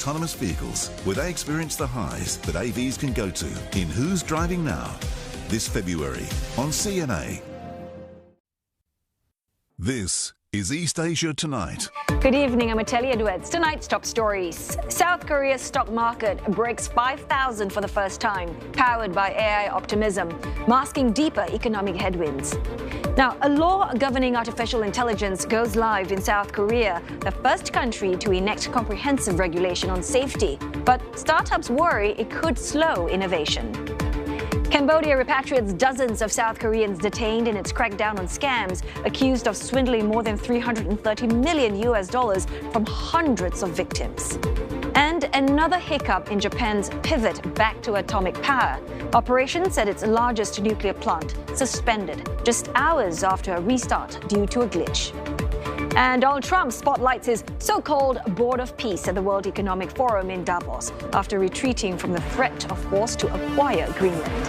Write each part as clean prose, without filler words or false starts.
Autonomous vehicles, where they experience the highs that AVs can go to in Who's Driving Now, this February on CNA. This is East Asia Tonight. Good evening, I'm Atelia Duets. Tonight's top stories. South Korea's stock market breaks 5,000 for the first time, powered by AI optimism, masking deeper economic headwinds. Now, a law governing artificial intelligence goes live in South Korea, the first country to enact comprehensive regulation on safety. But startups worry it could slow innovation. Cambodia repatriates dozens of South Koreans detained in its crackdown on scams, accused of swindling more than $330 million from hundreds of victims. And another hiccup in Japan's pivot back to atomic power. Operations at its largest nuclear plant suspended just hours after a restart due to a glitch. And Donald Trump spotlights his so-called Board of Peace at the World Economic Forum in Davos after retreating from the threat of force to acquire Greenland.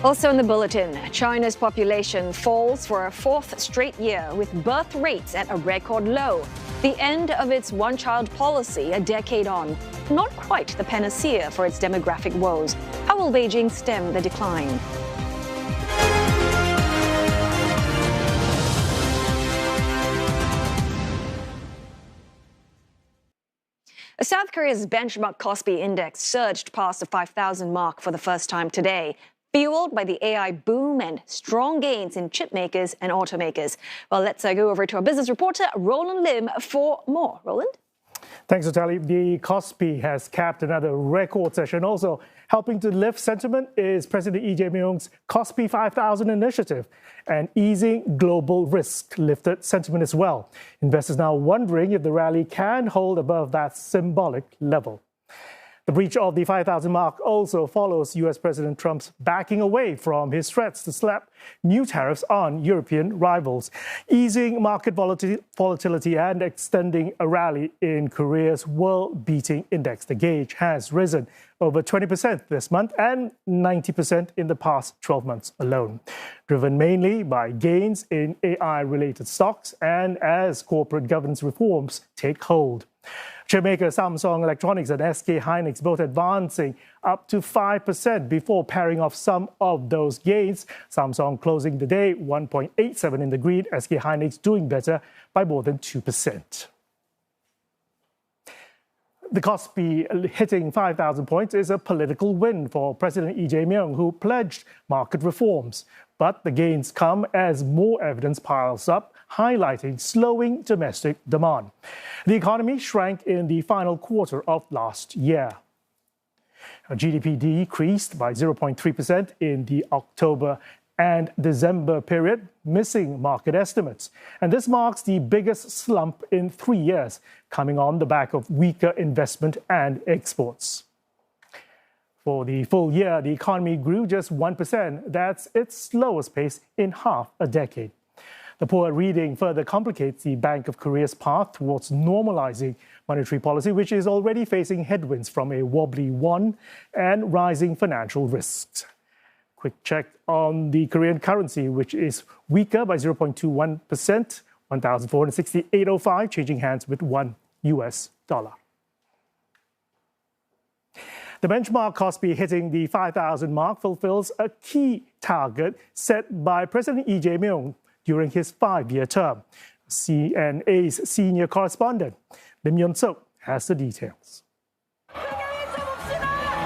Also in the bulletin, China's population falls for a fourth straight year with birth rates at a record low. The end of its one-child policy a decade on. Not quite the panacea for its demographic woes. How will Beijing stem the decline? South Korea's benchmark KOSPI index surged past the 5,000 mark for the first time today, fueled by the AI boom and strong gains in chip makers and automakers. Well, let's go over to our business reporter, Roland Lim, for more. Roland? Thanks, Natalie. The KOSPI has capped another record session. Also helping to lift sentiment is President Lee Myung's KOSPI 5,000 initiative, and easing global risk lifted sentiment as well. Investors now wondering if the rally can hold above that symbolic level. The breach of the 5,000 mark also follows U.S. President Trump's backing away from his threats to slap new tariffs on European rivals, easing market volatility and extending a rally in Korea's world-beating index. The gauge has risen over 20% this month and 90% in the past 12 months alone, driven mainly by gains in AI-related stocks and as corporate governance reforms take hold. Chipmaker Samsung Electronics and SK Hynix both advancing up to 5% before pairing off some of those gains. Samsung closing the day 1.87 in the green, SK Hynix doing better by more than 2%. The KOSPI hitting 5,000 points is a political win for President Lee Myung, who pledged market reforms. But the gains come as more evidence piles up, highlighting slowing domestic demand. The economy shrank in the final quarter of last year. GDP decreased by 0.3% in the October and December period, missing market estimates. And this marks the biggest slump in 3 years, coming on the back of weaker investment and exports. For the full year, the economy grew just 1%. That's its slowest pace in half a decade. The poor reading further complicates the Bank of Korea's path towards normalizing monetary policy, which is already facing headwinds from a wobbly won and rising financial risks. Quick check on the Korean currency, which is weaker by 0.21%, 1,468.05, changing hands with $1. The benchmark KOSPI hitting the 5,000 mark fulfills a key target set by President Lee Myung during his 5-year term. CNA's senior correspondent, Lim Yun-suk, has the details.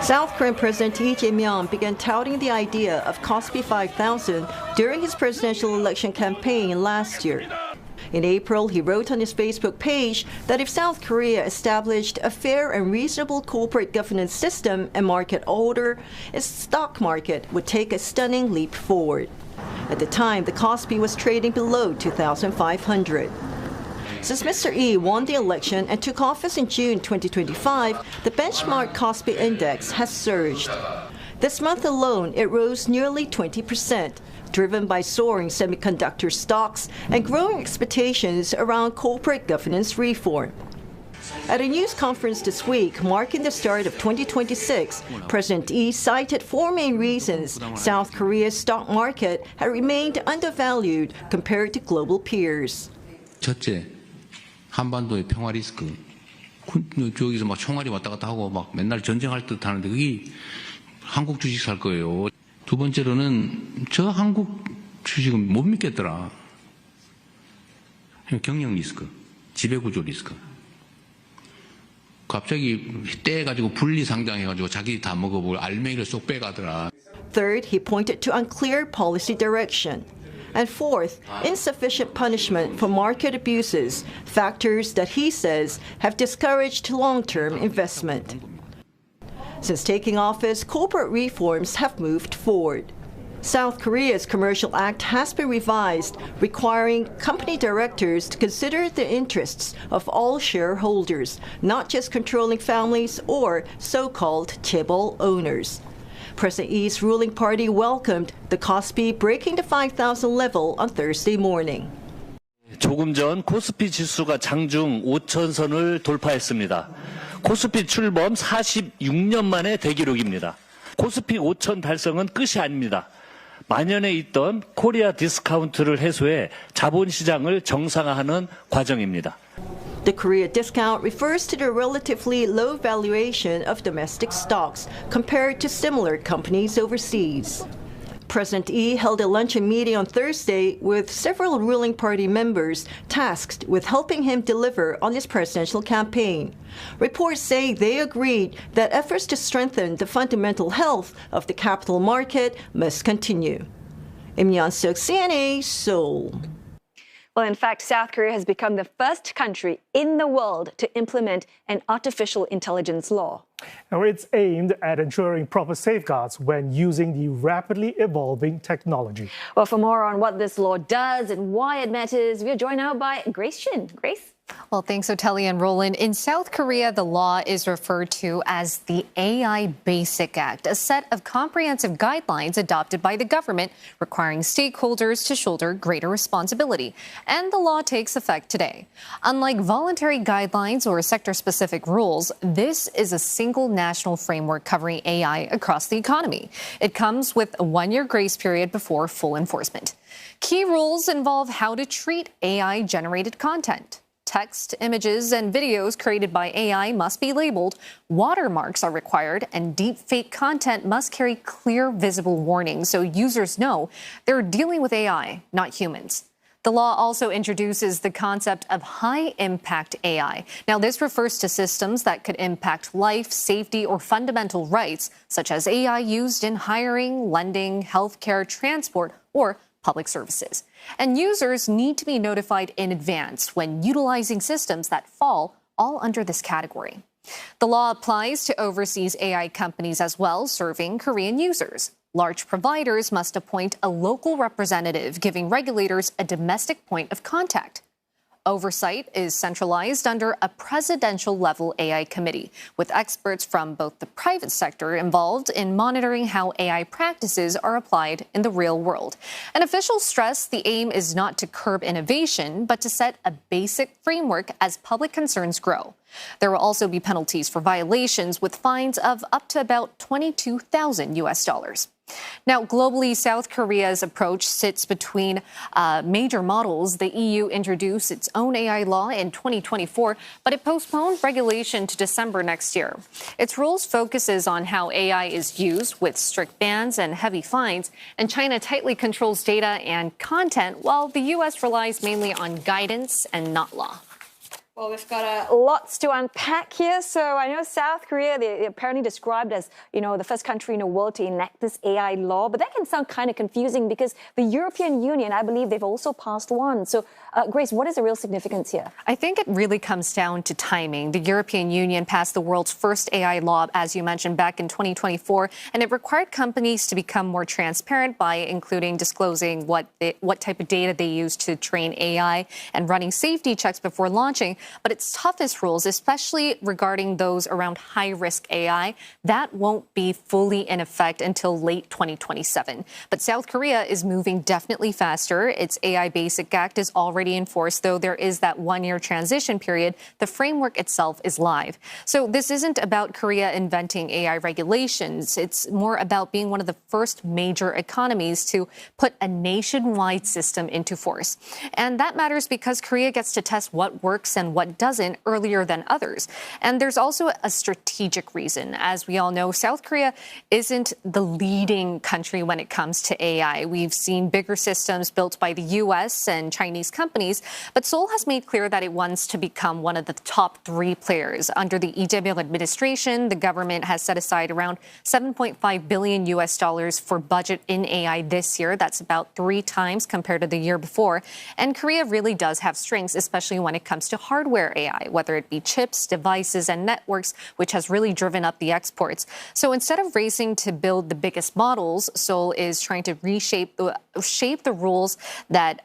South Korean President Lee Myung began touting the idea of KOSPI 5,000 during his presidential election campaign last year. In April, he wrote on his Facebook page that if South Korea established a fair and reasonable corporate governance system and market order, its stock market would take a stunning leap forward. At the time, the KOSPI was trading below 2,500. Since Mr. Lee won the election and took office in June 2025, the benchmark KOSPI index has surged. This month alone, it rose nearly 20%, driven by soaring semiconductor stocks and growing expectations around corporate governance reform. At a news conference this week, marking the start of 2026, President Lee cited four main reasons South Korea's stock market had remained undervalued compared to global peers. 첫째, 한반도의 평화 리스크. 저기서 막 총알이 왔다 갔다 하고 막 맨날 전쟁할 듯 하는데 그게 한국 주식 살 거예요. 두 번째로는 저 한국 주식은 못 믿겠더라. 경영 리스크, 지배구조 리스크. 갑자기 떼가지고 분리 상장해가지고 자기 다 먹어보고 알맹이를 쏙 빼가더라. Third, he pointed to unclear policy direction. And fourth, insufficient punishment for market abuses, factors that he says have discouraged long-term investment. Since taking office, corporate reforms have moved forward. South Korea's Commercial Act has been revised, requiring company directors to consider the interests of all shareholders, not just controlling families or so-called chaebol owners. President Lee's ruling party welcomed the KOSPI breaking the 5,000 level on Thursday morning. 조금 전 코스피 지수가 장중 5,000선을 돌파했습니다. 코스피 출범 46년 만의 대기록입니다. 코스피 5,000 달성은 끝이 아닙니다. 만연해 있던 코리아 디스카운트를 해소해 자본시장을 정상화하는 과정입니다. The Korea discount refers to the relatively low valuation of domestic stocks compared to similar companies overseas. President Lee held a luncheon meeting on Thursday with several ruling party members tasked with helping him deliver on his presidential campaign. Reports say they agreed that efforts to strengthen the fundamental health of the capital market must continue. Myungs, CNA, Seoul. Well, in fact, South Korea has become the first country in the world to implement an artificial intelligence law. Now, it's aimed at ensuring proper safeguards when using the rapidly evolving technology. Well, for more on what this law does and why it matters, we are joined now by Grace Shin. Grace? Well, thanks, Otelia and Roland. In South Korea, the law is referred to as the AI Basic Act, a set of comprehensive guidelines adopted by the government requiring stakeholders to shoulder greater responsibility. And the law takes effect today. Unlike voluntary guidelines or sector-specific rules, this is a single national framework covering AI across the economy. It comes with a one-year grace period before full enforcement. Key rules involve how to treat AI-generated content. Text, images, and videos created by AI must be labeled, watermarks are required, and deepfake content must carry clear, visible warnings so users know they're dealing with AI, not humans. The law also introduces the concept of high-impact AI. Now, this refers to systems that could impact life, safety, or fundamental rights, such as AI used in hiring, lending, healthcare, transport, or public services. And users need to be notified in advance when utilizing systems that fall all under this category. The law applies to overseas AI companies as well, serving Korean users. Large providers must appoint a local representative, giving regulators a domestic point of contact. Oversight is centralized under a presidential-level AI committee, with experts from both the private sector involved in monitoring how AI practices are applied in the real world. And officials stress the aim is not to curb innovation, but to set a basic framework as public concerns grow. There will also be penalties for violations, with fines of up to about $22,000. Now, globally, South Korea's approach sits between major models. The EU introduced its own AI law in 2024, but it postponed regulation to December next year. Its rules focuses on how AI is used, with strict bans and heavy fines, and China tightly controls data and content, while the U.S. relies mainly on guidance and not law. Well, we've got lots to unpack here. So I know South Korea, they apparently described as, the first country in the world to enact this AI law. But that can sound kind of confusing because the European Union, I believe they've also passed one. So, Grace, what is the real significance here? I think it really comes down to timing. The European Union passed the world's first AI law, as you mentioned, back in 2024. And it required companies to become more transparent by including disclosing what type of data they use to train AI and running safety checks before launching. but its toughest rules, especially regarding those around high-risk AI, that won't be fully in effect until late 2027. But South Korea is moving definitely faster. Its AI Basic Act is already in force, though there is that one-year transition period. The framework itself is live. So this isn't about Korea inventing AI regulations. It's more about being one of the first major economies to put a nationwide system into force. And that matters because Korea gets to test what works and what doesn't earlier than others. And there's also a strategic reason. As we all know, South Korea isn't the leading country when it comes to AI. We've seen bigger systems built by the U.S. and Chinese companies, but Seoul has made clear that it wants to become one of the top 3 players. Under the Lee Jae-myung administration, the government has set aside around $7.5 billion for budget in AI this year. That's about 3 times compared to the year before. And Korea really does have strengths, especially when it comes to hardware AI, whether it be chips, devices, and networks, which has really driven up the exports. So instead of racing to build the biggest models, Seoul is trying to shape the rules that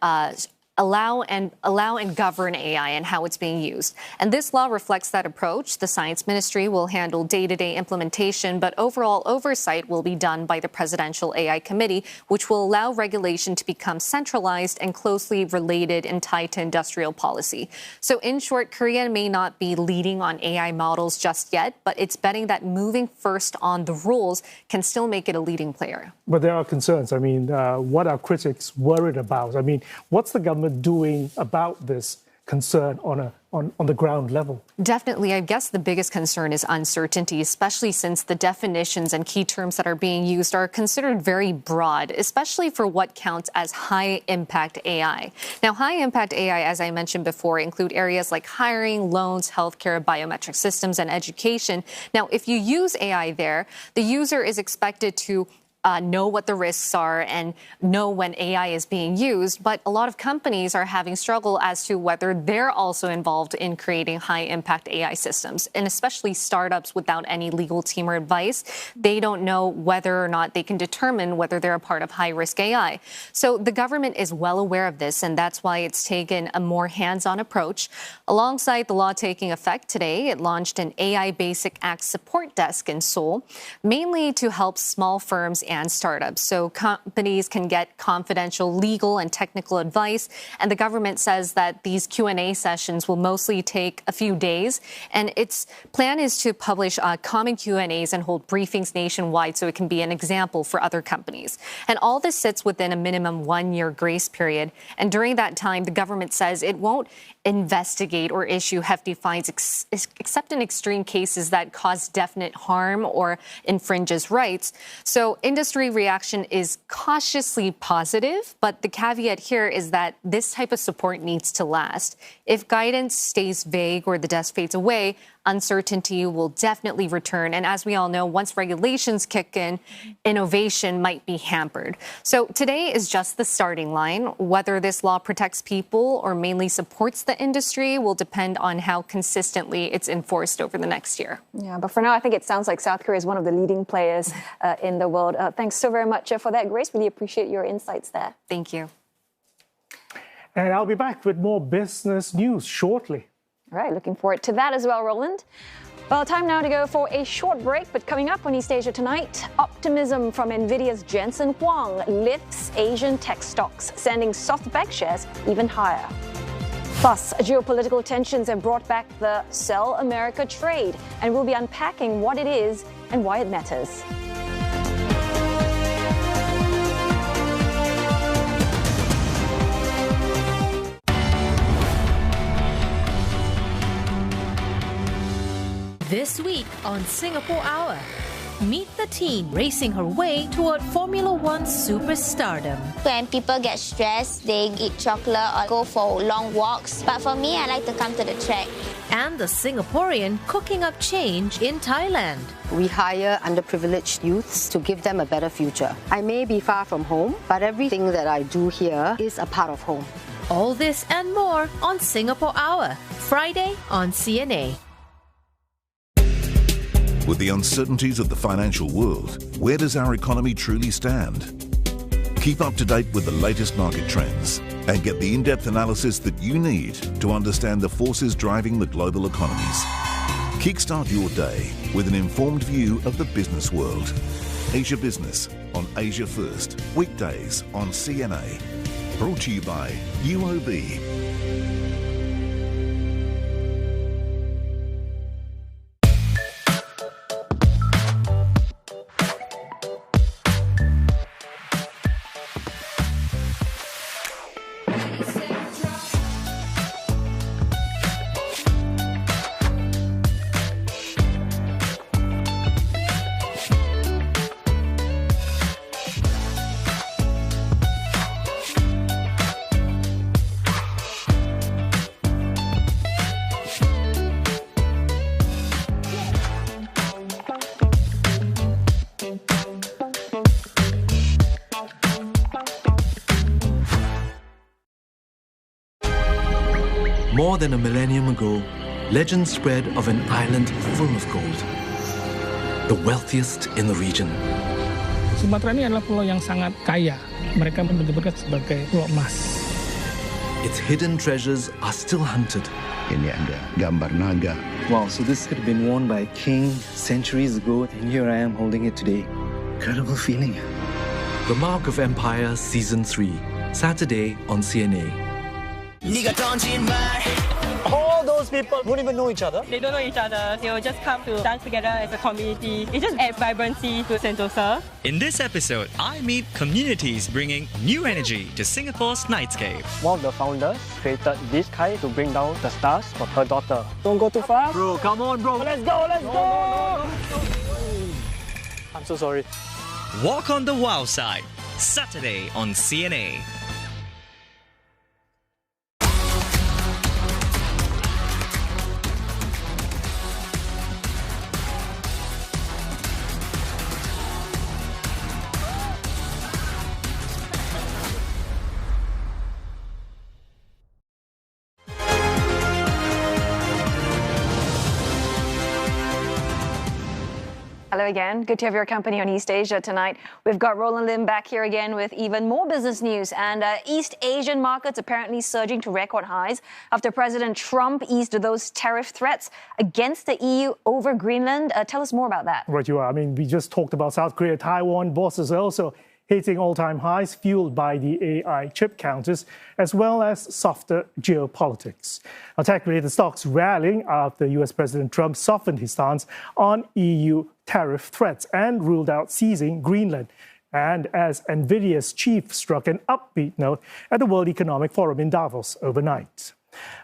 allow and govern AI and how it's being used. And this law reflects that approach. The Science Ministry will handle day-to-day implementation, but overall oversight will be done by the Presidential AI Committee, which will allow regulation to become centralized and closely related and tied to industrial policy. So in short, Korea may not be leading on AI models just yet, but it's betting that moving first on the rules can still make it a leading player. But there are concerns. I mean, what are critics worried about? I mean, what's the government doing about this concern on the ground level? Definitely. I guess the biggest concern is uncertainty, especially since the definitions and key terms that are being used are considered very broad, especially for what counts as high-impact AI. Now, high-impact AI, as I mentioned before, include areas like hiring, loans, healthcare, biometric systems, and education. Now, if you use AI there, the user is expected to know what the risks are and know when AI is being used. But a lot of companies are having struggle as to whether they're also involved in creating high-impact AI systems, and especially startups without any legal team or advice. They don't know whether or not they can determine whether they're a part of high-risk AI. So the government is well aware of this, and that's why it's taken a more hands-on approach. Alongside the law taking effect today, it launched an AI Basic Act support desk in Seoul, mainly to help small firms and startups. So companies can get confidential legal and technical advice. And the government says that these Q&A sessions will mostly take a few days. And its plan is to publish common Q&As and hold briefings nationwide so it can be an example for other companies. And all this sits within a minimum 1-year grace period. And during that time, the government says it won't investigate or issue hefty fines except in extreme cases that cause definite harm or infringes rights. So industry reaction is cautiously positive, but the caveat here is that this type of support needs to last. If guidance stays vague or the desk fades away, uncertainty will definitely return. And as we all know, once regulations kick in, innovation might be hampered. So today is just the starting line. Whether this law protects people or mainly supports the industry will depend on how consistently it's enforced over the next year. Yeah, but for now, I think it sounds like South Korea is one of the leading players in the world. Thanks so very much for that, Grace. Really appreciate your insights there. Thank you. And I'll be back with more business news shortly. All right, looking forward to that as well, Roland. Well, time now to go for a short break, but coming up on East Asia Tonight, optimism from Nvidia's Jensen Huang lifts Asian tech stocks, sending SoftBank shares even higher. Plus, geopolitical tensions have brought back the Sell America trade, and we'll be unpacking what it is and why it matters. This week on Singapore Hour, meet the teen racing her way toward Formula One superstardom. When people get stressed, they eat chocolate or go for long walks. But for me, I like to come to the track. And the Singaporean cooking up change in Thailand. We hire underprivileged youths to give them a better future. I may be far from home, but everything that I do here is a part of home. All this and more on Singapore Hour, Friday on CNA. With the uncertainties of the financial world, where does our economy truly stand? Keep up to date with the latest market trends and get the in-depth analysis that you need to understand the forces driving the global economies. Kickstart your day with an informed view of the business world. Asia Business on Asia First, weekdays on CNA. Brought to you by UOB. More than a millennium ago, legends spread of an island full of gold, the wealthiest in the region. Sumatera ini adalah pulau yang sangat kaya. Mereka menyebutnya sebagai pulau emas. Its hidden treasures are still hunted. Ini ada gambar naga. Wow, so this could have been worn by a king centuries ago, and here I am holding it today. Incredible feeling. The Mark of Empire Season 3, Saturday on CNA. All those people don't even know each other. They don't know each other. They will just come to dance together as a community. It just adds vibrancy to Sentosa. In this episode, I meet communities bringing new energy to Singapore's nightscape. One of the founders created this kite to bring down the stars for her daughter. Don't go too fast. Bro, come on, bro. Let's go, let's go. No. I'm so sorry. Walk on the Wow Side, Saturday on CNA. Hello again. Good to have your company on East Asia tonight. We've got Roland Lim back here again with even more business news. And East Asian markets apparently surging to record highs after President Trump eased those tariff threats against the EU over Greenland. Tell us more about that. Right, you are. I mean, we just talked about South Korea, Taiwan, bosses also hitting all-time highs fueled by the AI chip counters, as well as softer geopolitics. Tech-related stocks rallying after US President Trump softened his stance on EU tariff threats and ruled out seizing Greenland. And as Nvidia's chief struck an upbeat note at the World Economic Forum in Davos overnight.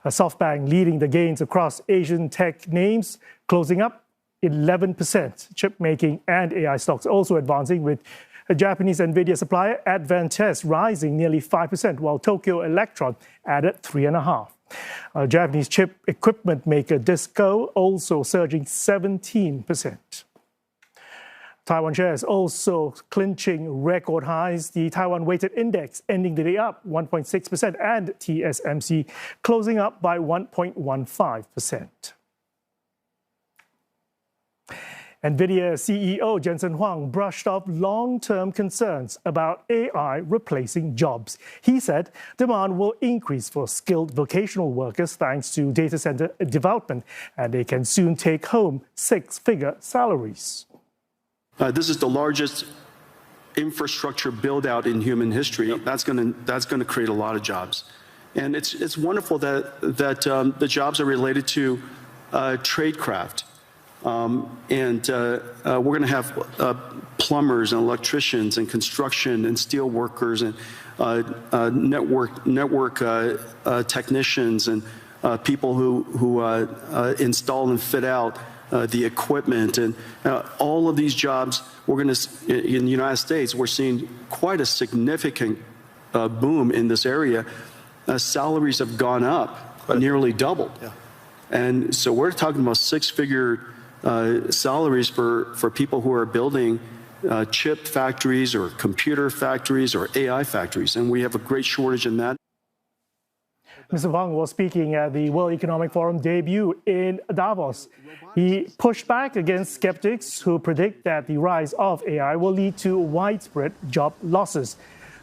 SoftBank leading the gains across Asian tech names, closing up 11%. Chip making and AI stocks also advancing, with a Japanese Nvidia supplier, Advantest, rising nearly 5%, while Tokyo Electron added 3.5%. Japanese chip equipment maker Disco also surging 17%. Taiwan shares also clinching record highs. The Taiwan weighted index ending the day up 1.6%, and TSMC closing up by 1.15%. Nvidia CEO Jensen Huang brushed off long-term concerns about AI replacing jobs. He said demand will increase for skilled vocational workers thanks to data center development, and they can soon take home six-figure salaries. This is the largest infrastructure build-out in human history. Yep. That's going to create a lot of jobs, and it's wonderful that the jobs are related to tradecraft. We're going to have plumbers and electricians and construction and steel workers and network technicians and people who install and fit out the equipment, and all of these jobs. We're going to, in the United States, we're seeing quite a significant boom in this area. Salaries have gone up, nearly doubled, and so we're talking about six-figure salaries for people who are building chip factories or computer factories or AI factories, and we have a great shortage in that. Mr. Huang was speaking at the World Economic Forum debut in Davos. He pushed back against skeptics who predict that the rise of AI will lead to widespread job losses.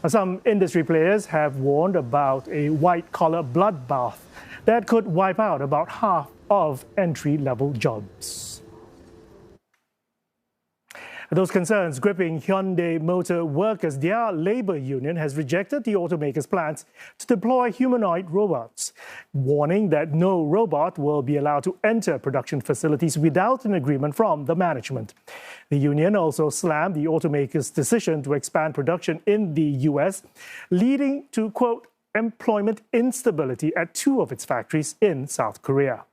Some industry players have warned about a white-collar bloodbath that could wipe out about half of entry-level jobs. Those concerns gripping Hyundai Motor workers, their labor union has rejected the automaker's plans to deploy humanoid robots, warning that no robot will be allowed to enter production facilities without an agreement from the management. The union also slammed the automaker's decision to expand production in the U.S., leading to, quote, employment instability at 2 of its factories in South Korea.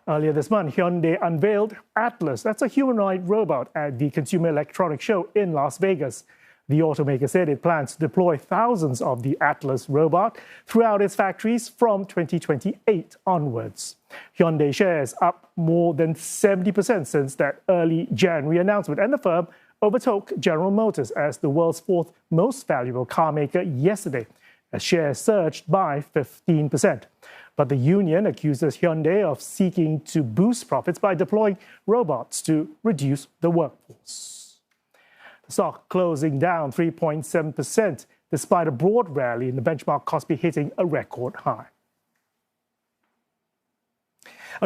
Earlier this month, Hyundai unveiled Atlas. That's a humanoid robot at the Consumer Electronics Show in Las Vegas. The automaker said it plans to deploy thousands of the Atlas robot throughout its factories from 2028 onwards. Hyundai shares up more than 70% since that early January announcement, and the firm overtook General Motors as the world's 4th most valuable car maker yesterday, as shares surged by 15%. But the union accuses Hyundai of seeking to boost profits by deploying robots to reduce the workforce. The stock closing down 3.7% despite a broad rally in the benchmark KOSPI hitting a record high.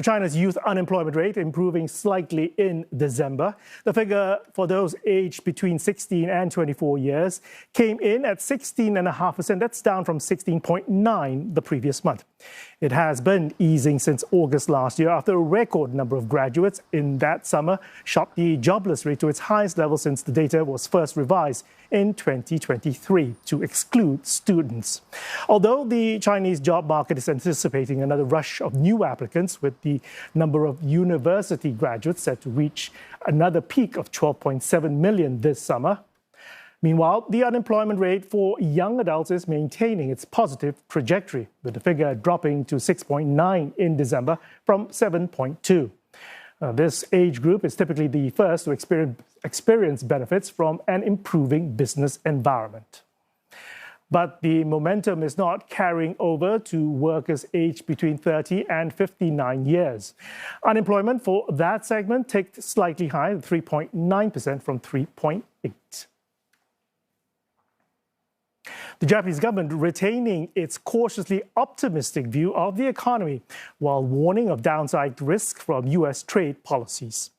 China's youth unemployment rate improving slightly in December. The figure for those aged between 16 and 24 years came in at 16.5%. That's down from 16.9% the previous month. It has been easing since August last year after a record number of graduates in that summer shot the jobless rate to its highest level since the data was first revised in 2023 to exclude students. Although the Chinese job market is anticipating another rush of new applicants, with the number of university graduates set to reach another peak of 12.7 million this summer. Meanwhile, the unemployment rate for young adults is maintaining its positive trajectory, with the figure dropping to 6.9 in December from 7.2. This age group is typically the first to experience benefits from an improving business environment. But the momentum is not carrying over to workers aged between 30 and 59 years. Unemployment for that segment ticked slightly higher, 3.9% from 3.8%. The Japanese government retaining its cautiously optimistic view of the economy while warning of downside risk from U.S. trade policies.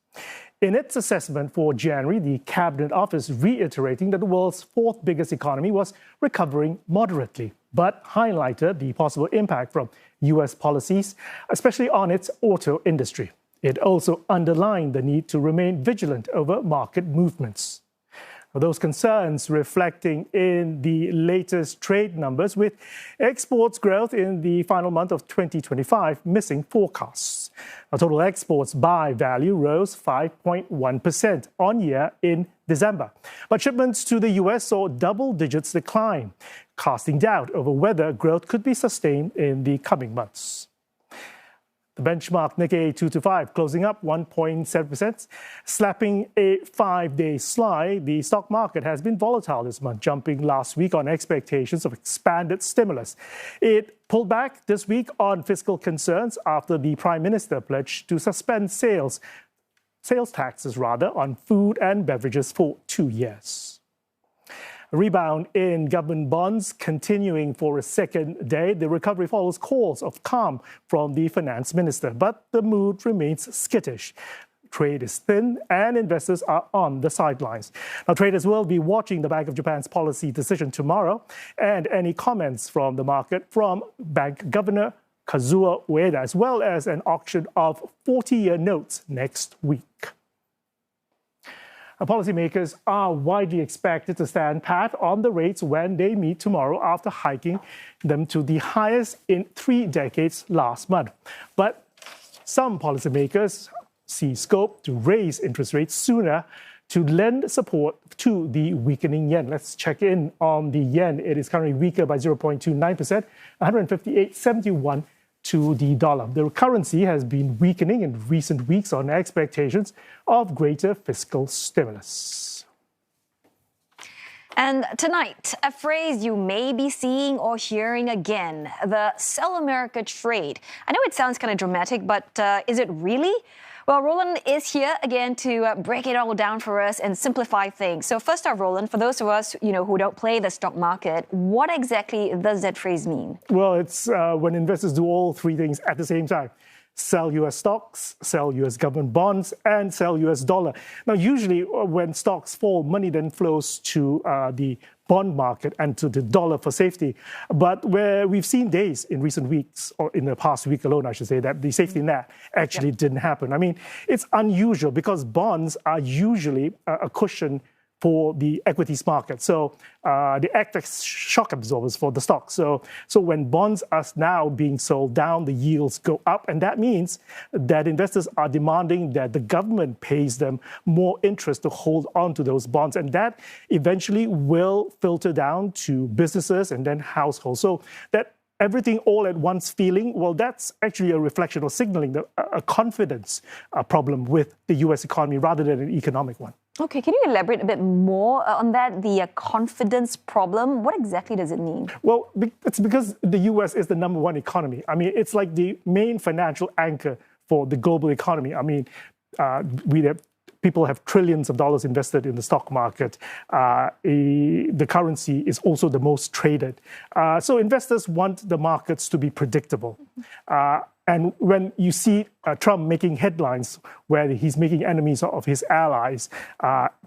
In its assessment for January, the Cabinet Office reiterating that the world's 4th biggest economy was recovering moderately, but highlighted the possible impact from U.S. policies, especially on its auto industry. It also underlined the need to remain vigilant over market movements. Those concerns reflecting in the latest trade numbers, with exports growth in the final month of 2025 missing forecasts. Total exports by value rose 5.1% on year in December. But shipments to the U.S. saw double digits decline, casting doubt over whether growth could be sustained in the coming months. The benchmark Nikkei 225 closing up 1.7%, slapping a 5-day slide. The stock market has been volatile this month, jumping last week on expectations of expanded stimulus. It pulled back this week on fiscal concerns after the Prime Minister pledged to suspend sales taxes on food and beverages for 2 years. A rebound in government bonds continuing for a second day. The recovery follows calls of calm from the finance minister, but the mood remains skittish. Trade is thin and investors are on the sidelines. Now, traders will be watching the Bank of Japan's policy decision tomorrow and any comments from the market from Bank Governor Kazuo Ueda, as well as an auction of 40-year notes next week. Policymakers are widely expected to stand pat on the rates when they meet tomorrow after hiking them to the highest in 3 decades last month. But some policymakers see scope to raise interest rates sooner to lend support to the weakening yen. Let's check in on the yen. It is currently weaker by 0.29%, 158.71 to the dollar. The currency has been weakening in recent weeks on expectations of greater fiscal stimulus. And tonight, a phrase you may be seeing or hearing again, the Sell America trade. I know it sounds kind of dramatic, but is it really? Well, Roland is here again to break it all down for us and simplify things. So first off, Roland, for those of us who don't play the stock market, what exactly does that phrase mean? Well, it's when investors do all three things at the same time. Sell U.S. stocks, sell U.S. government bonds, and sell U.S. dollar. Now, usually when stocks fall, money then flows to the bond market and to the dollar for safety. But where we've seen days in recent weeks, or in the past week alone, I should say, that the safety net actually didn't happen. I mean, it's unusual because bonds are usually a cushion for the equities market. So they act as shock absorbers for the stock. So when bonds are now being sold down, the yields go up. And that means that investors are demanding that the government pays them more interest to hold on to those bonds. And that eventually will filter down to businesses and then households. So that everything all at once feeling, well, that's actually a reflection or signaling a confidence problem with the U.S. economy rather than an economic one. Okay, can you elaborate a bit more on that, the confidence problem? What exactly does it mean? Well, it's because the U.S. is the number one economy. I mean, it's like the main financial anchor for the global economy. I mean, people have trillions of dollars invested in the stock market. The currency is also the most traded. So investors want the markets to be predictable. And when you see Trump making headlines where he's making enemies of his allies,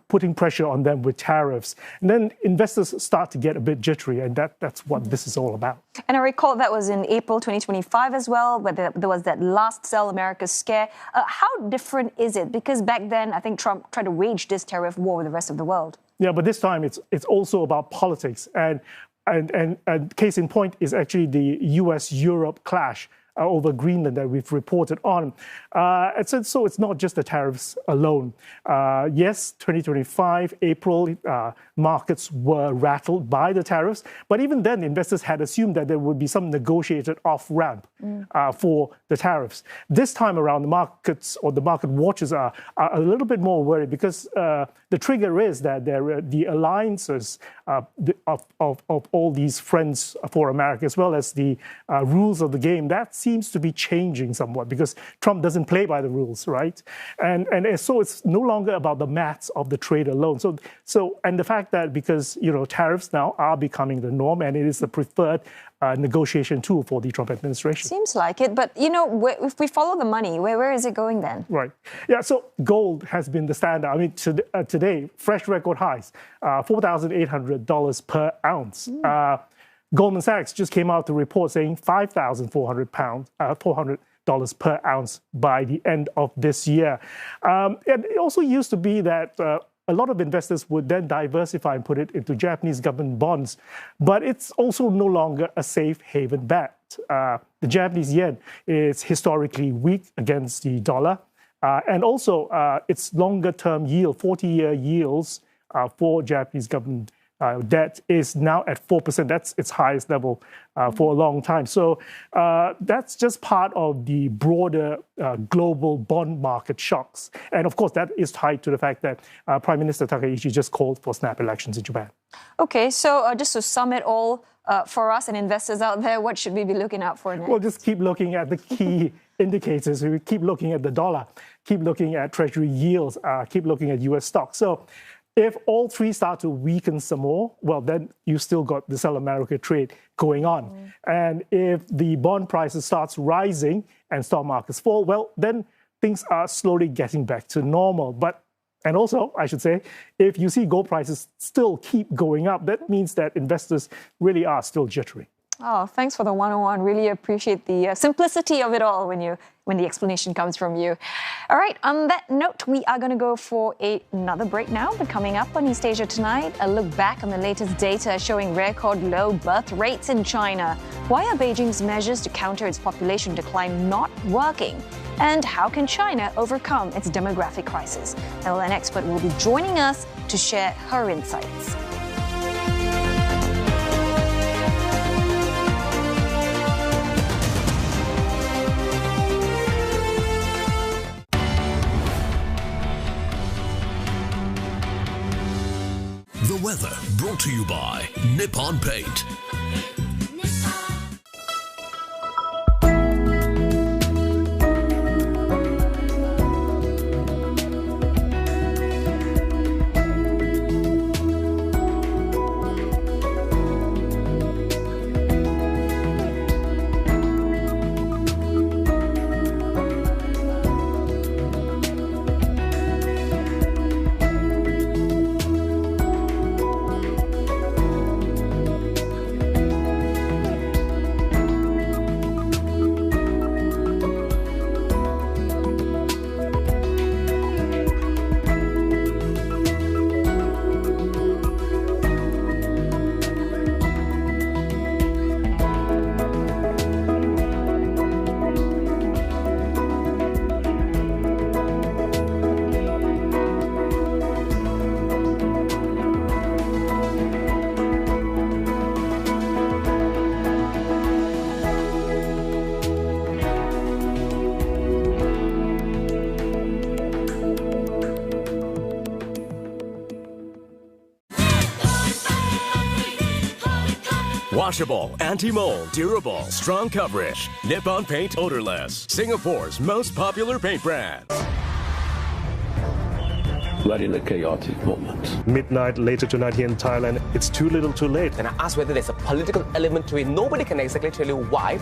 putting pressure on them with tariffs, and then investors start to get a bit jittery, and that's what this is all about. And I recall that was in April 2025 as well, where there was that last Sell America scare. How different is it? Because back then, I think Trump tried to wage this tariff war with the rest of the world. Yeah, but this time it's also about politics. And case in point is actually the US-Europe clash over Greenland that we've reported on. So it's not just the tariffs alone. Yes, 2025, April, markets were rattled by the tariffs. But even then, investors had assumed that there would be some negotiated off-ramp for the tariffs. This time around, the markets or the market watchers are a little bit more worried because the trigger is that the alliances of all these friends for America, as well as the rules of the game, that seems to be changing somewhat because Trump doesn't play by the rules, right? And so it's no longer about the maths of the trade alone. So and the fact that because tariffs now are becoming the norm and it is the preferred negotiation tool for the Trump administration. Seems like it, but if we follow the money, where is it going then? Right. Yeah. So gold has been the standard. I mean, today fresh record highs, $4,800 per ounce. Goldman Sachs just came out to report saying $5,400 per ounce by the end of this year. And it also used to be that a lot of investors would then diversify and put it into Japanese government bonds. But it's also no longer a safe haven bet. The Japanese yen is historically weak against the dollar. And also its longer-term yield, 40-year yields for Japanese government debt is now at 4%. That's its highest level for a long time. So that's just part of the broader global bond market shocks. And of course, that is tied to the fact that Prime Minister Takaichi just called for snap elections in Japan. Okay, so just to sum it all for us and investors out there, what should we be looking out for next? Well, just keep looking at the key indicators. We keep looking at the dollar, keep looking at treasury yields, keep looking at U.S. stocks. So if all three start to weaken some more, well, then you still got the Sell America trade going on. And if the bond prices starts rising and stock markets fall, well, then things are slowly getting back to normal. And also, I should say, if you see gold prices still keep going up, that means that investors really are still jittery. Oh, thanks for the one-on-one. Really appreciate the simplicity of it all when the explanation comes from you. All right, on that note, we are going to go for another break now. But coming up on East Asia Tonight, a look back on the latest data showing record low birth rates in China. Why are Beijing's measures to counter its population decline not working? And how can China overcome its demographic crisis? Well, an expert will be joining us to share her insights. The weather brought to you by Nippon Paint. Washable, anti-mold, durable, strong coverage. Nippon Paint Odorless, Singapore's most popular paint brand. We're in a chaotic moment. Midnight later tonight here in Thailand, it's too little too late. And I asked whether there's a political element to it. Nobody can exactly tell you why.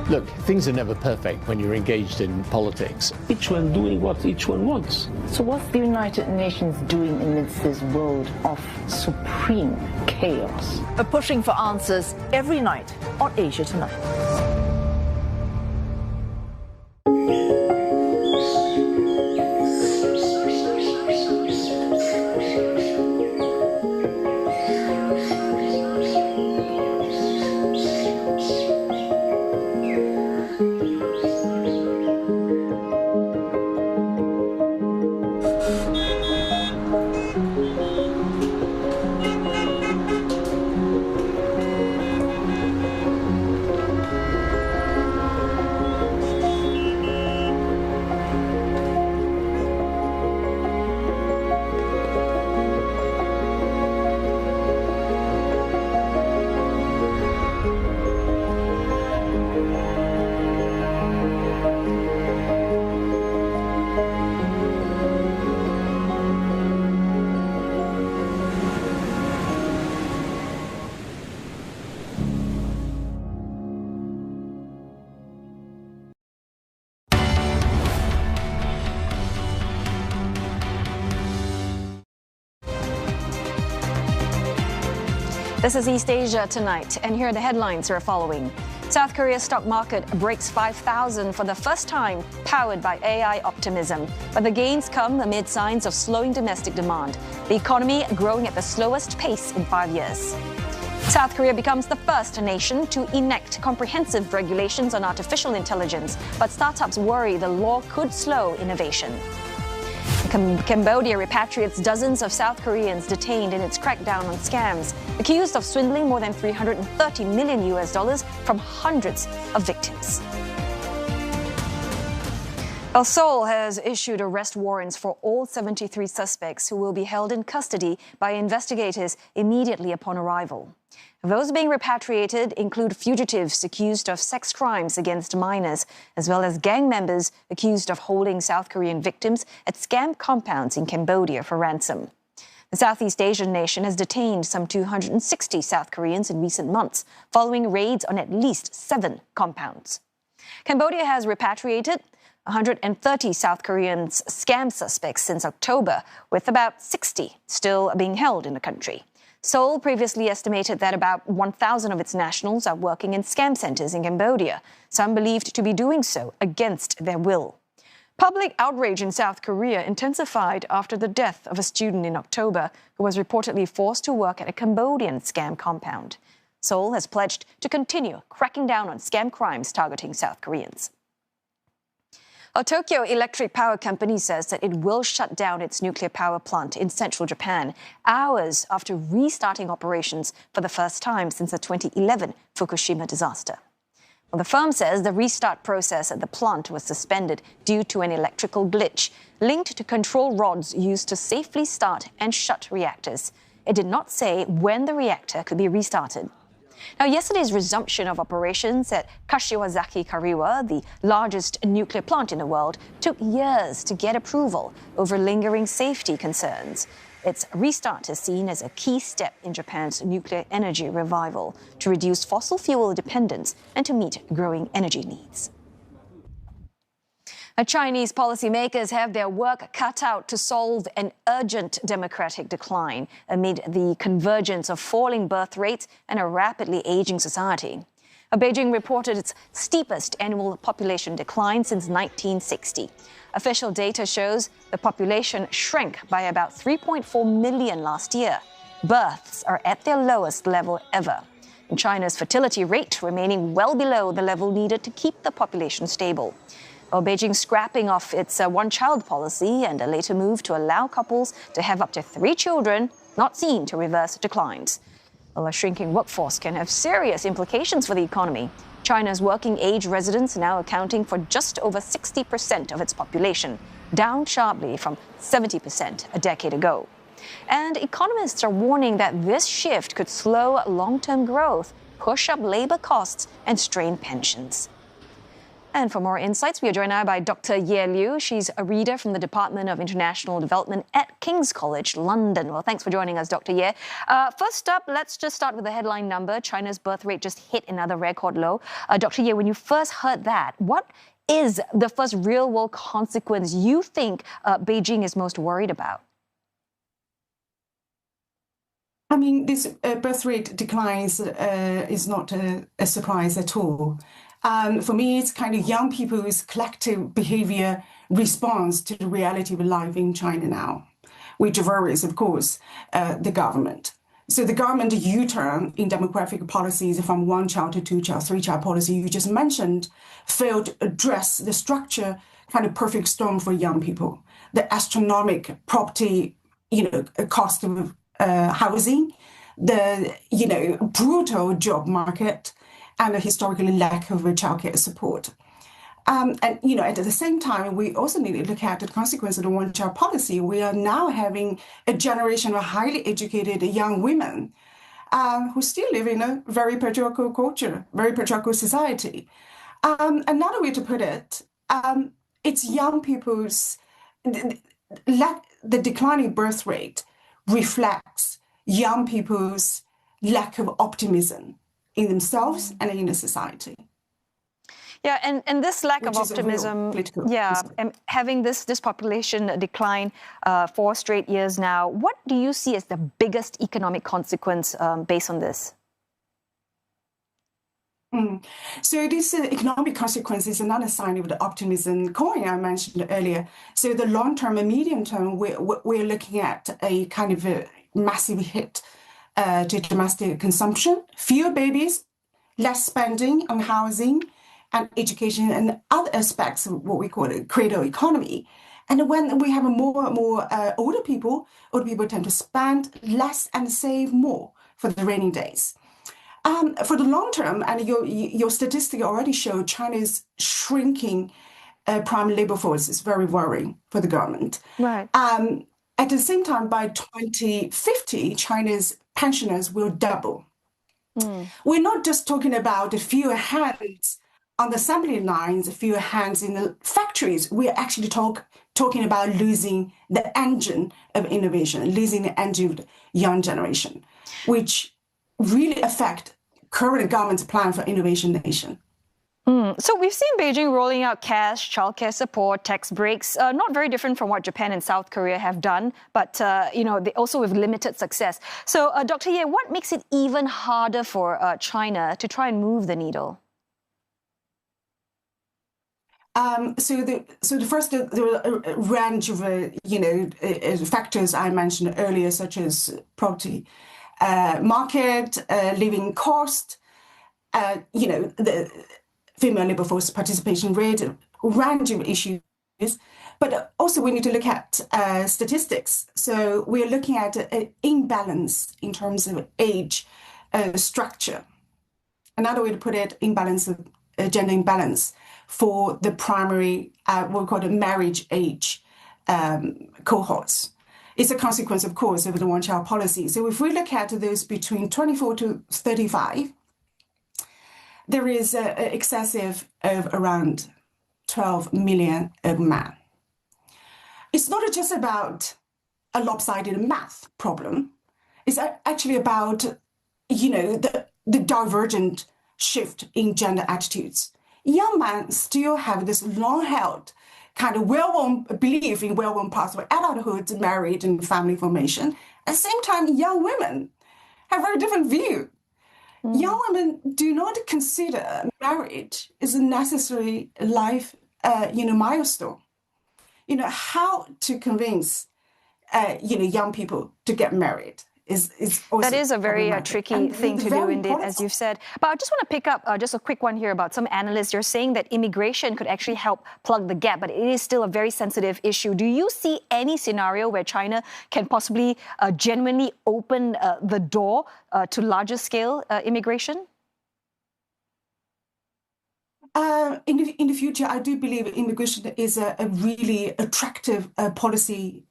Look, things are never perfect when you're engaged in politics. Each one doing what each one wants. So what's the United Nations doing amidst this world of supreme chaos? We're pushing for answers every night on Asia Tonight. This is East Asia Tonight, and here are the headlines we're following. South Korea's stock market breaks 5,000 for the first time, powered by AI optimism. But the gains come amid signs of slowing domestic demand, the economy growing at the slowest pace in 5 years. South Korea becomes the first nation to enact comprehensive regulations on artificial intelligence, but startups worry the law could slow innovation. Cambodia repatriates dozens of South Koreans detained in its crackdown on scams, accused of swindling more than $330 million from hundreds of victims. Seoul has issued arrest warrants for all 73 suspects who will be held in custody by investigators immediately upon arrival. Those being repatriated include fugitives accused of sex crimes against minors, as well as gang members accused of holding South Korean victims at scam compounds in Cambodia for ransom. The Southeast Asian nation has detained some 260 South Koreans in recent months, following raids on at least 7 compounds. Cambodia has repatriated 130 South Korean scam suspects since October, with about 60 still being held in the country. Seoul previously estimated that about 1,000 of its nationals are working in scam centers in Cambodia, some believed to be doing so against their will. Public outrage in South Korea intensified after the death of a student in October who was reportedly forced to work at a Cambodian scam compound. Seoul has pledged to continue cracking down on scam crimes targeting South Koreans. Tokyo Electric Power Company says that it will shut down its nuclear power plant in central Japan hours after restarting operations for the first time since the 2011 Fukushima disaster. Well, the firm says the restart process at the plant was suspended due to an electrical glitch linked to control rods used to safely start and shut reactors. It did not say when the reactor could be restarted. Now, yesterday's resumption of operations at Kashiwazaki Kariwa, the largest nuclear plant in the world, took years to get approval over lingering safety concerns. Its restart is seen as a key step in Japan's nuclear energy revival to reduce fossil fuel dependence and to meet growing energy needs. Chinese policymakers have their work cut out to solve an urgent democratic decline amid the convergence of falling birth rates and a rapidly aging society. Beijing reported its steepest annual population decline since 1960. Official data shows the population shrank by about 3.4 million last year. Births are at their lowest level ever. And China's fertility rate remaining well below the level needed to keep the population stable. Well, Beijing scrapping off its one-child policy and a later move to allow couples to have up to 3 children, not seen to reverse declines. Well, a shrinking workforce can have serious implications for the economy. China's working-age residents are now accounting for just over 60% of its population, down sharply from 70% a decade ago. And economists are warning that this shift could slow long-term growth, push up labor costs, and strain pensions. And for more insights, we are joined now by Dr Ye Liu. She's a reader from the Department of International Development at King's College, London. Well, thanks for joining us, Dr Ye. First up, let's just start with the headline number. China's birth rate just hit another record low. Dr Ye, when you first heard that, what is the first real-world consequence you think Beijing is most worried about? I mean, this birth rate declines is not a surprise at all. For me, it's kind of young people's collective behavior response to the reality of life in China now, which varies, of course, the government. So the government U-turn in demographic policies from one-child to two-child, three-child policy you just mentioned failed to address the structure kind of perfect storm for young people, the astronomical property, cost of housing, the, brutal job market, and a historically lack of childcare support. And, at the same time, we also need to look at the consequence of the one-child policy. We are now having a generation of highly educated young women who still live in a very patriarchal culture, very patriarchal society. Another way to put it, it's young people's, the declining birth rate reflects young people's lack of optimism in themselves and in the society. Yeah, and this lack of optimism, and having this population decline 4 straight years now, what do you see as the biggest economic consequence based on this? So this economic consequence is another sign of the optimism coin I mentioned earlier. So the long term and medium term, we're looking at a kind of a massive hit to domestic consumption, fewer babies, less spending on housing and education and other aspects of what we call a cradle economy. And when we have more and more older people tend to spend less and save more for the rainy days. For the long term, and your statistic already showed China's shrinking prime labor force is very worrying for the government. Right. At the same time, by 2050, China's pensioners will double. We're not just talking about fewer hands on the assembly lines, fewer hands in the factories. We're actually talking about losing the engine of innovation, losing the engine of the young generation, which really affect current government's plan for innovation nation. So we've seen Beijing rolling out cash, childcare support, tax breaks, not very different from what Japan and South Korea have done, but, they also with limited success. So, Dr. Ye, what makes it even harder for China to try and move the needle? So the first, the range of, factors I mentioned earlier, such as property, market, living cost, the female labor force participation rate, a range of issues. But also we need to look at statistics. So we're looking at an imbalance in terms of age structure. Another way to put it, imbalance of gender imbalance for the primary, what we call the marriage age cohorts. It's a consequence, of course, of the one-child policy. So if we look at those between 24 to 35, there is an excessive of around 12 million of men. It's not just about a lopsided math problem. It's actually about, the divergent shift in gender attitudes. Young men still have this long-held kind of well-worn belief in well-worn paths of adulthood, marriage, and family formation. At the same time, young women have a very different view. Young women do not consider marriage as a necessary life, milestone. How to convince, young people to get married is also that is a very tricky thing to do indeed, as you've said. But I just want to pick up just a quick one here about some analysts. You're saying that immigration could actually help plug the gap, but it is still a very sensitive issue. Do you see any scenario where China can possibly genuinely open the door to larger scale immigration? In the future, I do believe immigration is a really attractive policy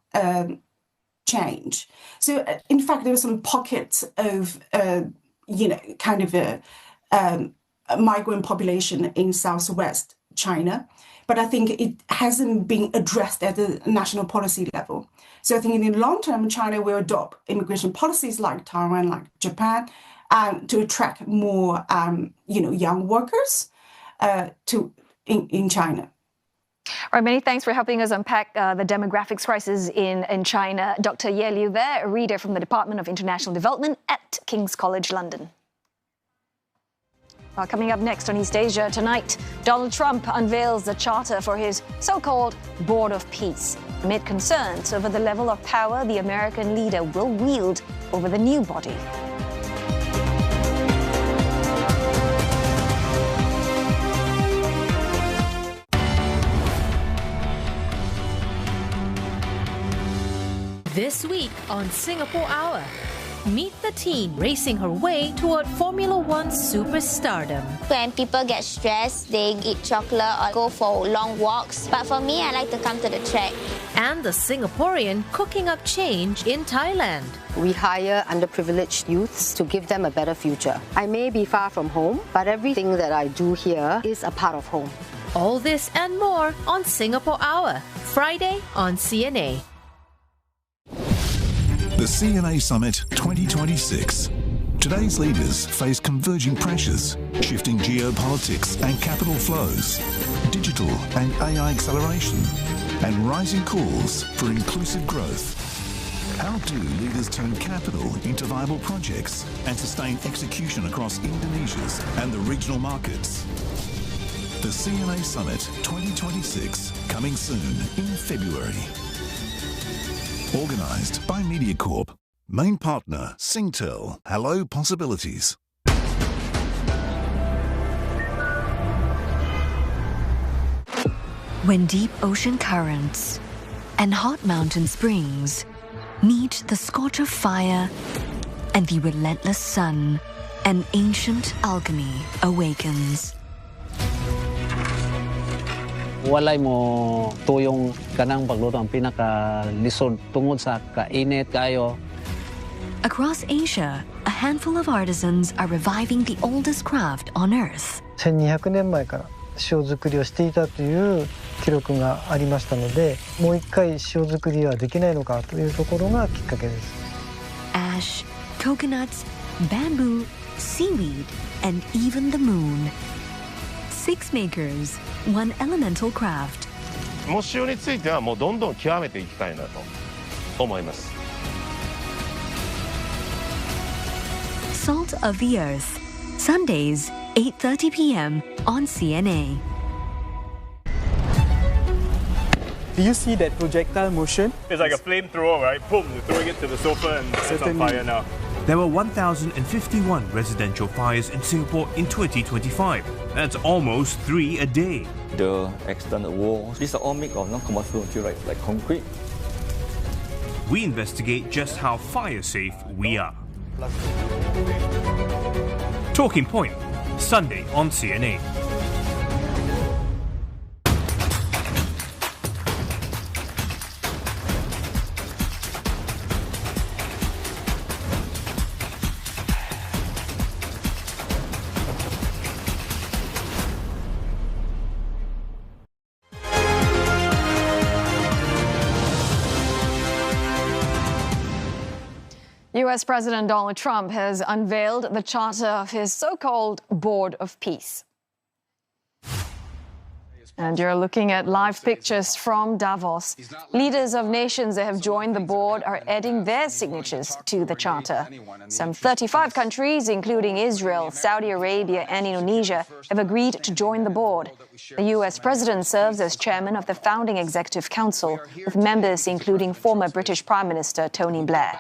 change. So, in fact, there are some pockets of, migrant population in southwest China, but I think it hasn't been addressed at the national policy level. So I think in the long term, China will adopt immigration policies like Taiwan, like Japan, to attract more, young workers in China. All right, many thanks for helping us unpack the demographics crisis in China. Dr. Ye Liu there, a reader from the Department of International Development at King's College London. Coming up next on East Asia tonight, Donald Trump unveils the charter for his so-called Board of Peace, amid concerns over the level of power the American leader will wield over the new body. This week on Singapore Hour, meet the teen racing her way toward Formula One superstardom. When people get stressed, they eat chocolate or go for long walks. But for me, I like to come to the track. And the Singaporean cooking up change in Thailand. We hire underprivileged youths to give them a better future. I may be far from home, but everything that I do here is a part of home. All this and more on Singapore Hour, Friday on CNA. The CNA Summit 2026. Today's leaders face converging pressures, shifting geopolitics and capital flows, digital and AI acceleration, and rising calls for inclusive growth. How do leaders turn capital into viable projects and sustain execution across Indonesia's and the regional markets? The CNA Summit 2026, coming soon in February. Organised by MediaCorp. Main partner, Singtel. Hello Possibilities. When deep ocean currents and hot mountain springs meet the scorch of fire and the relentless sun, an ancient alchemy awakens. Walay mo tuyong kanang pagluto ang pinaka-lisod tungod sa kainit kayo. Across Asia, a handful of artisans are reviving the oldest craft on Earth. 1200年前から塩作りをしていたという記録がありましたので、もう一回塩作りはできないのかというところがきっかけです。Ash, coconuts, bamboo, seaweed, and even the moon. 6 makers, 1 elemental craft. もう塩についてはもうどんどん極めていきたいなと思います。Salt of the Earth, Sundays, 8:30 p.m. on CNA. Do you see that projectile motion? It's like a flamethrower, right? Boom, you're throwing it to the sofa and it's on fire now. There were 1,051 residential fires in Singapore in 2025. That's almost 3 a day. The external walls, these are all made of non-combustible material, like concrete. We investigate just how fire-safe we are. Talking Point, Sunday on CNA. U.S. President Donald Trump has unveiled the charter of his so-called Board of Peace. And you're looking at live pictures from Davos. Leaders of nations that have joined the board are adding their signatures to the charter. Some 35 countries, including Israel, Saudi Arabia and Indonesia, have agreed to join the board. The U.S. president serves as chairman of the founding executive council, with members including former British Prime Minister Tony Blair.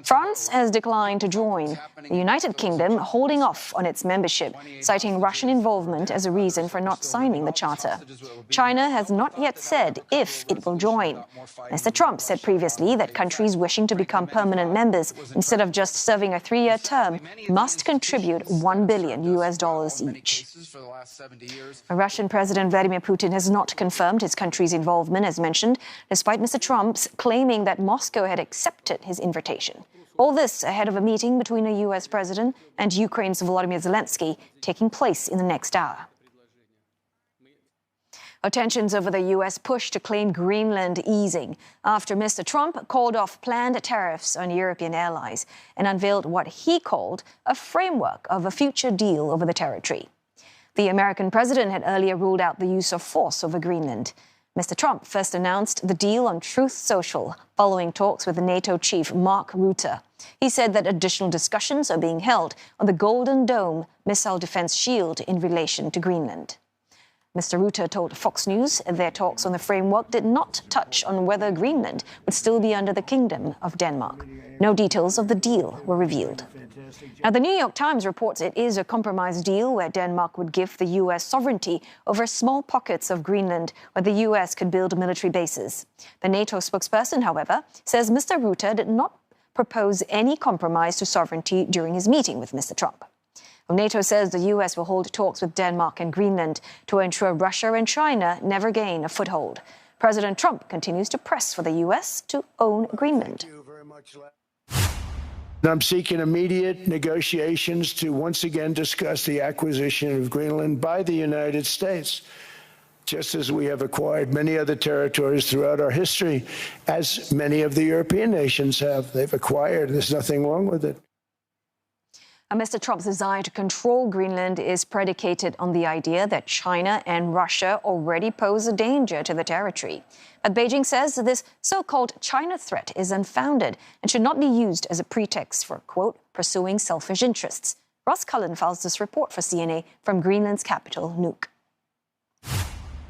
France has declined to join, the United Kingdom holding off on its membership, citing Russian involvement as a reason for not signing the charter. China has not yet said if it will join. Mr. Trump said previously that countries wishing to become permanent members instead of just serving a 3-year term must contribute $1 billion each. Russian President Vladimir Putin has not confirmed his country's involvement, as mentioned, despite Mr. Trump's claiming that Moscow had accepted his invitation. All this ahead of a meeting between the U.S. president and Ukraine's Volodymyr Zelensky taking place in the next hour. Tensions over the U.S. push to claim Greenland easing after Mr. Trump called off planned tariffs on European allies and unveiled what he called a framework of a future deal over the territory. The American president had earlier ruled out the use of force over Greenland. Mr. Trump first announced the deal on Truth Social following talks with the NATO chief Mark Rutte. He said that additional discussions are being held on the Golden Dome missile defense shield in relation to Greenland. Mr. Rutte told Fox News their talks on the framework did not touch on whether Greenland would still be under the Kingdom of Denmark. No details of the deal were revealed. Now, the New York Times reports it is a compromise deal where Denmark would give the U.S. sovereignty over small pockets of Greenland where the U.S. could build military bases. The NATO spokesperson, however, says Mr. Rutte did not propose any compromise to sovereignty during his meeting with Mr. Trump. NATO says the U.S. will hold talks with Denmark and Greenland to ensure Russia and China never gain a foothold. President Trump continues to press for the U.S. to own Greenland. I'm seeking immediate negotiations to once again discuss the acquisition of Greenland by the United States, just as we have acquired many other territories throughout our history, as many of the European nations have. They've acquired. There's nothing wrong with it. Mr. Trump's desire to control Greenland is predicated on the idea that China and Russia already pose a danger to the territory. But Beijing says this so-called China threat is unfounded and should not be used as a pretext for, quote, pursuing selfish interests. Ross Cullen files this report for CNA from Greenland's capital, Nuuk.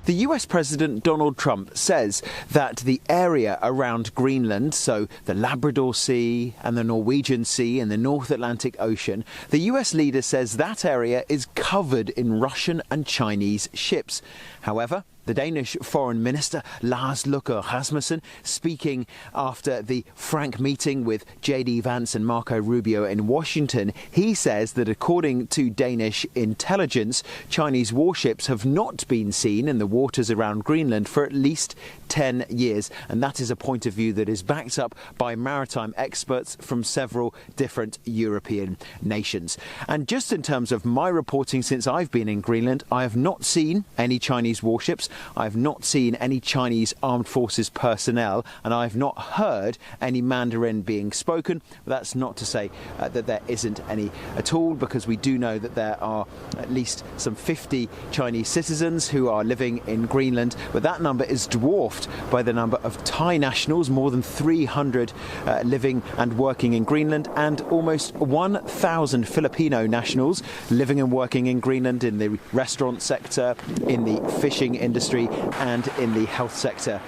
The US President Donald Trump says that the area around Greenland, so the Labrador Sea and the Norwegian Sea and the North Atlantic Ocean, the US leader says that area is covered in Russian and Chinese ships. However, the Danish Foreign Minister Lars Løkke Rasmussen, speaking after the frank meeting with J.D. Vance and Marco Rubio in Washington, he says that according to Danish intelligence, Chinese warships have not been seen in the waters around Greenland for at least 10 years. And that is a point of view that is backed up by maritime experts from several different European nations. And just in terms of my reporting since I've been in Greenland, I have not seen any Chinese warships. I've not seen any Chinese armed forces personnel, and I've not heard any Mandarin being spoken. But that's not to say that there isn't any at all, because we do know that there are at least some 50 Chinese citizens who are living in Greenland, but that number is dwarfed by the number of Thai nationals, more than 300 living and working in Greenland, and almost 1,000 Filipino nationals living and working in Greenland in the restaurant sector, in the fishing industry and in the health sector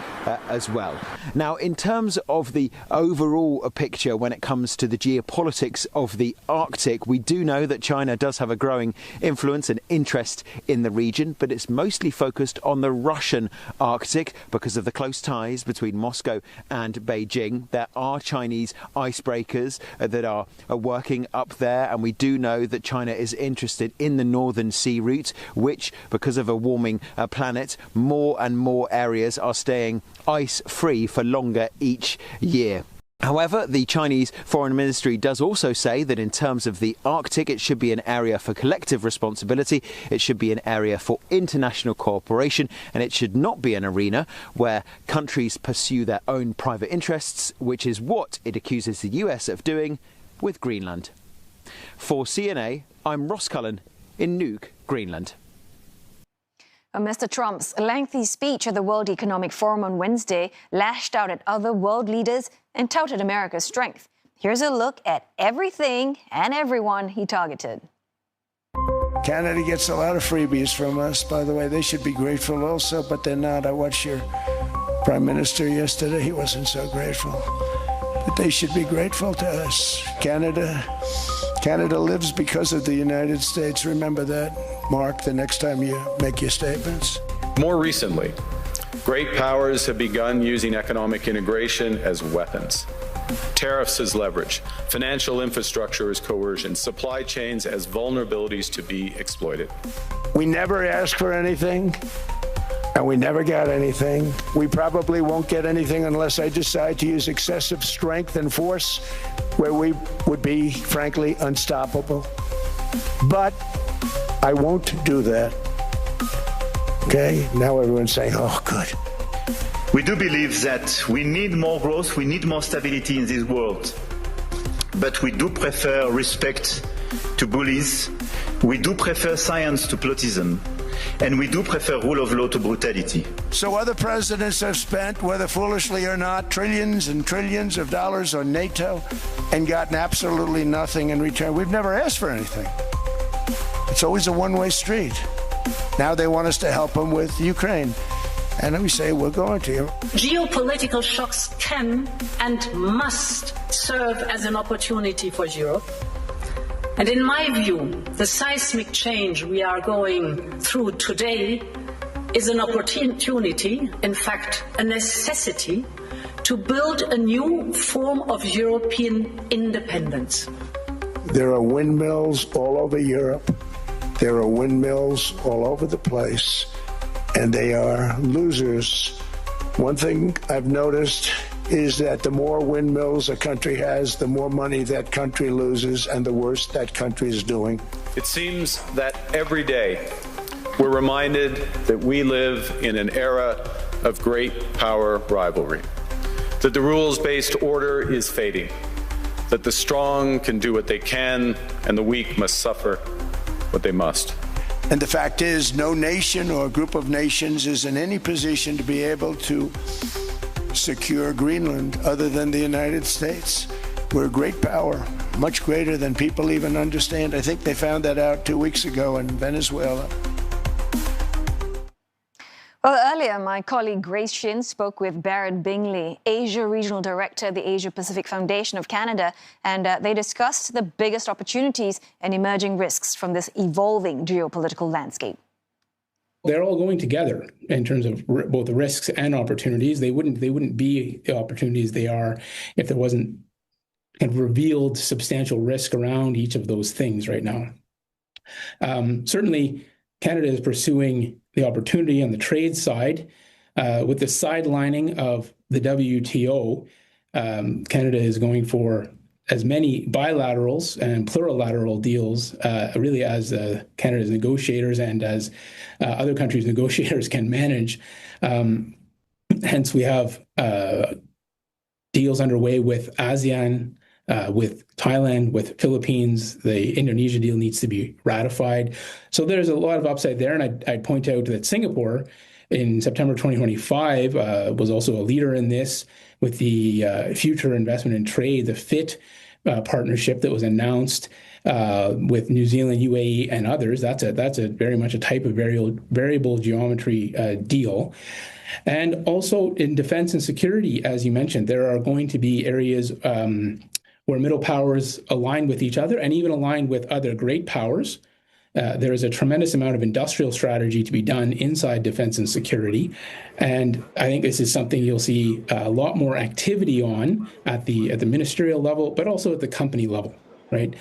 as well. Now, in terms of the overall picture when it comes to the geopolitics of the Arctic, we do know that China does have a growing influence and interest in the region, but it's mostly focused on the Russian Arctic because of the close ties between Moscow and Beijing. There are Chinese icebreakers that are working up there, and we do know that China is interested in the Northern Sea route, which, because of a warming planet, more and more areas are staying ice-free for longer each year. However, the Chinese Foreign Ministry does also say that in terms of the Arctic, it should be an area for collective responsibility, it should be an area for international cooperation, and it should not be an arena where countries pursue their own private interests, which is what it accuses the US of doing with Greenland. For CNA, I'm Ross Cullen in Nuuk, Greenland. Mr. Trump's lengthy speech at the World Economic Forum on Wednesday lashed out at other world leaders and touted America's strength. Here's a look at everything and everyone he targeted. Canada gets a lot of freebies from us, by the way. They should be grateful also, but they're not. I watched your Prime Minister yesterday. He wasn't so grateful. But they should be grateful to us. Canada lives because of the United States. Remember that, Mark, the next time you make your statements. More recently, great powers have begun using economic integration as weapons. Tariffs as leverage, financial infrastructure as coercion, supply chains as vulnerabilities to be exploited. We never asked for anything, and we never got anything. We probably won't get anything unless I decide to use excessive strength and force, where we would be, frankly, unstoppable. But I won't do that. Okay? Now everyone's saying, oh, good. We do believe that we need more growth, we need more stability in this world. But we do prefer respect to bullies, we do prefer science to plotism, and we do prefer rule of law to brutality. So other presidents have spent, whether foolishly or not, trillions and trillions of dollars on NATO and gotten absolutely nothing in return. We've never asked for anything. It's always a one-way street. Now they want us to help them with Ukraine. And we say we're going to. Geopolitical shocks can and must serve as an opportunity for Europe. And in my view, the seismic change we are going through today is an opportunity, in fact, a necessity, to build a new form of European independence. There are windmills all over Europe. There are windmills all over the place. And they are losers. One thing I've noticed is that the more windmills a country has, the more money that country loses and the worse that country is doing. It seems that every day we're reminded that we live in an era of great power rivalry, that the rules-based order is fading, that the strong can do what they can and the weak must suffer what they must. And the fact is, no nation or group of nations is in any position to be able to secure Greenland other than the United States. We're a great power, much greater than people even understand. I think they found that out 2 weeks ago in Venezuela. Well, earlier, my colleague Grace Shin spoke with Barrett Bingley, Asia Regional Director at the Asia Pacific Foundation of Canada, and they discussed the biggest opportunities and emerging risks from this evolving geopolitical landscape. They're all going together in terms of both the risks and opportunities. They wouldn't be the opportunities they are if there wasn't kind of revealed substantial risk around each of those things right now. Certainly, Canada is pursuing the opportunity on the trade side with the sidelining of the WTO. Canada is going for as many bilaterals and plurilateral deals, really as Canada's negotiators and as other countries' negotiators can manage. Hence, we have deals underway with ASEAN, with Thailand, with Philippines. The Indonesia deal needs to be ratified. So there's a lot of upside there. And I'd point out that Singapore in September 2025 was also a leader in this with the Future Investment and Trade, the FIT partnership that was announced with New Zealand, UAE, and others. That's a very much a type of variable geometry deal. And also in defense and security, as you mentioned, there are going to be areas where middle powers align with each other and even align with other great powers. There is a tremendous amount of industrial strategy to be done inside defense and security. And I think this is something you'll see a lot more activity on at the ministerial level, but also at the company level, right?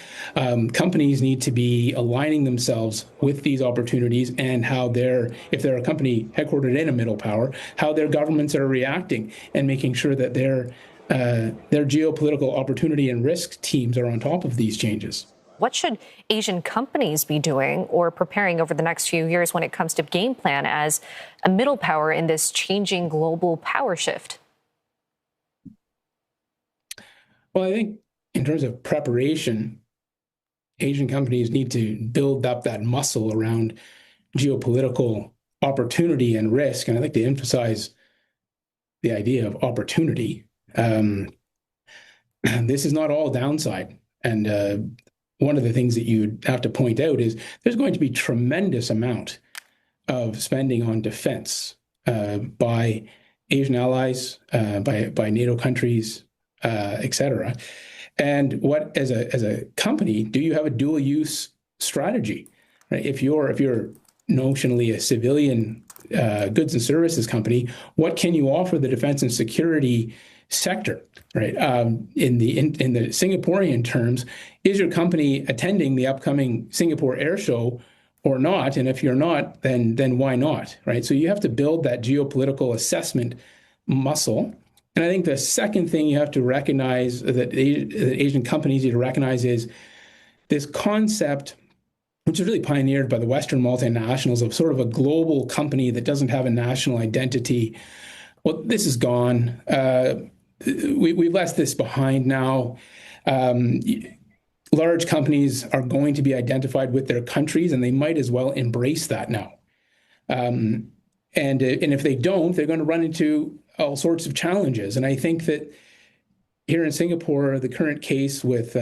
Companies need to be aligning themselves with these opportunities and how if they're a company headquartered in a middle power, how their governments are reacting and making sure that they're their geopolitical opportunity and risk teams are on top of these changes. What should Asian companies be doing or preparing over the next few years when it comes to game plan as a middle power in this changing global power shift? Well, I think in terms of preparation, Asian companies need to build up that muscle around geopolitical opportunity and risk. And I'd like to emphasize the idea of opportunity. This is not all downside. And one of the things that you have to point out is there's going to be tremendous amount of spending on defense by Asian allies, by NATO countries, et cetera. And what, as a company, do you have a dual use strategy? Right? If you're notionally a civilian goods and services company, what can you offer the defense and security sector? Right? In the Singaporean terms, is your company attending the upcoming Singapore Air Show or not? And if you're not, then why not? Right? So you have to build that geopolitical assessment muscle. And I think the second thing you have to recognize that Asian companies need to recognize is this concept, which is really pioneered by the Western multinationals, of sort of a global company that doesn't have a national identity. Well, this is gone. We've left this behind now. Large companies are going to be identified with their countries, and they might as well embrace that now. And if they don't, they're going to run into all sorts of challenges. And I think that here in Singapore, the current case with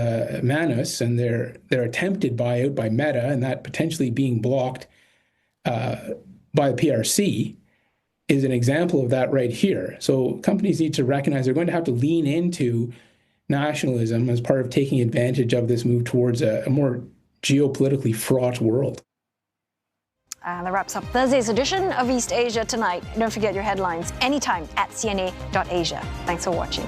Manus and their attempted buyout by Meta, and that potentially being blocked by the PRC, is an example of that right here. So companies need to recognize they're going to have to lean into nationalism as part of taking advantage of this move towards a more geopolitically fraught world. And that wraps up Thursday's edition of East Asia Tonight. Don't forget your headlines anytime at cna.asia. Thanks for watching.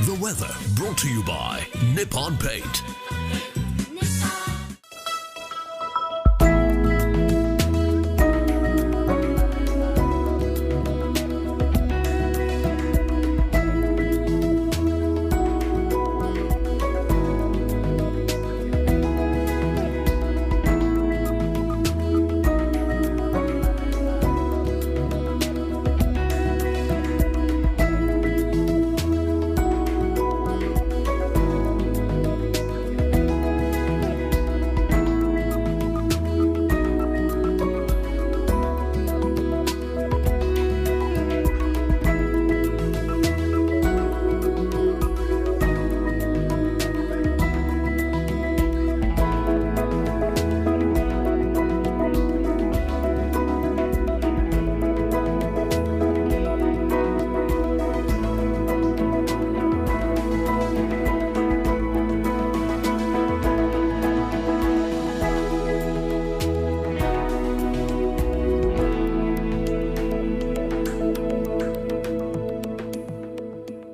The weather brought to you by Nippon Paint.